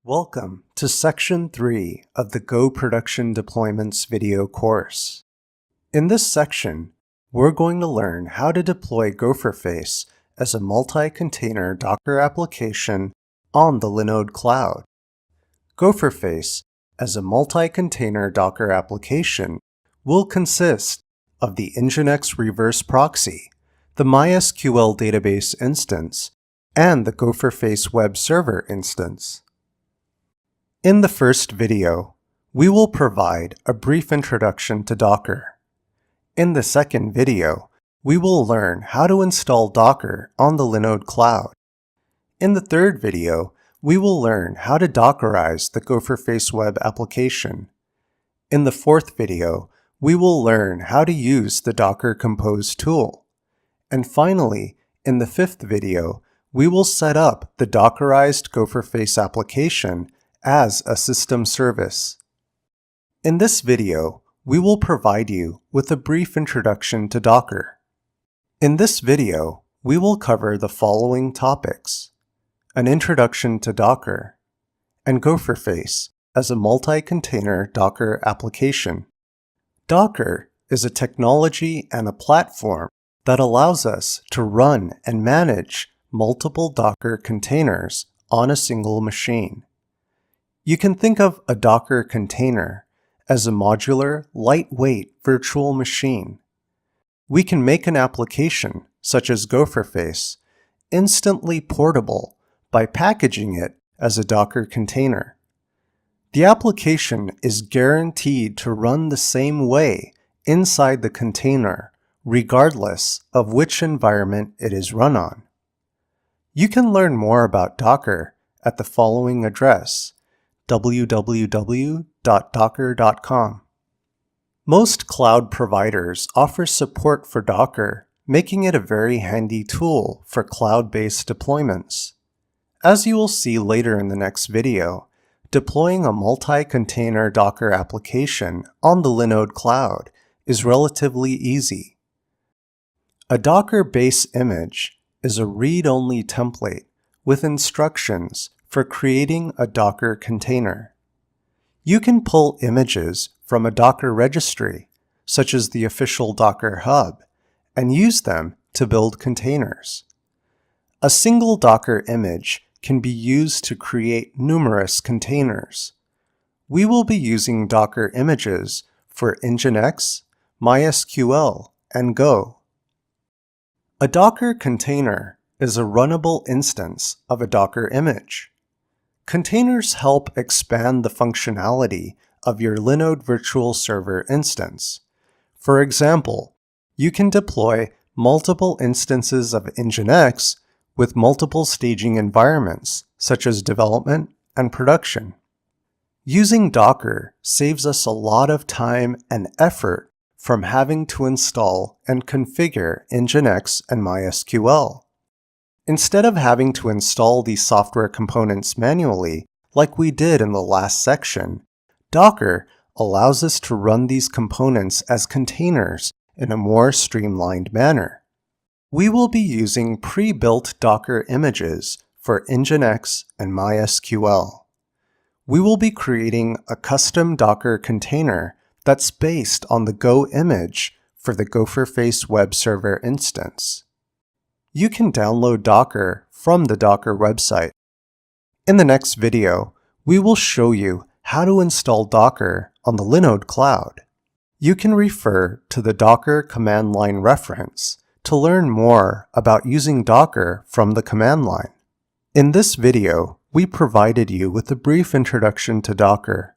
Welcome to Section 3 of the Go Production Deployments video course. In this section, we're going to learn how to deploy Gopherface as a multi-container Docker application on the Linode cloud. Gopherface as a multi-container Docker application will consist of the Nginx reverse proxy, the MySQL database instance, and the Gopherface web server instance. In the first video, we will provide a brief introduction to Docker. In the second video, we will learn how to install Docker on the Linode cloud. In the third video, we will learn how to Dockerize the Gopherface web application. In the fourth video, we will learn how to use the Docker Compose tool. And finally, in the fifth video, we will set up the Dockerized Gopherface application as a system service. In this video, we will provide you with a brief introduction to Docker. In this video, we will cover the following topics: an introduction to Docker, and Gopherface as a multi-container Docker application. Docker is a technology and a platform that allows us to run and manage multiple Docker containers on a single machine. You can think of a Docker container as a modular, lightweight virtual machine. We can make an application, such as Gopherface, instantly portable by packaging it as a Docker container. The application is guaranteed to run the same way inside the container, regardless of which environment it is run on. You can learn more about Docker at the following address: www.docker.com. Most cloud providers offer support for Docker, making it a very handy tool for cloud-based deployments. As you will see later in the next video, deploying a multi-container Docker application on the Linode cloud is relatively easy. A Docker base image is a read-only template with instructions for creating a Docker container. You can pull images from a Docker registry, such as the official Docker Hub, and use them to build containers. A single Docker image can be used to create numerous containers. We will be using Docker images for Nginx, MySQL, and Go. A Docker container is a runnable instance of a Docker image. Containers help expand the functionality of your Linode virtual server instance. For example, you can deploy multiple instances of Nginx with multiple staging environments, such as development and production. Using Docker saves us a lot of time and effort from having to install and configure Nginx and MySQL. Instead of having to install these software components manually, like we did in the last section, Docker allows us to run these components as containers in a more streamlined manner. We will be using pre-built Docker images for Nginx and MySQL. We will be creating a custom Docker container that's based on the Go image for the Gopherface web server instance. You can download Docker from the Docker website. In the next video, we will show you how to install Docker on the Linode cloud. You can refer to the Docker command line reference to learn more about using Docker from the command line. In this video, we provided you with a brief introduction to Docker.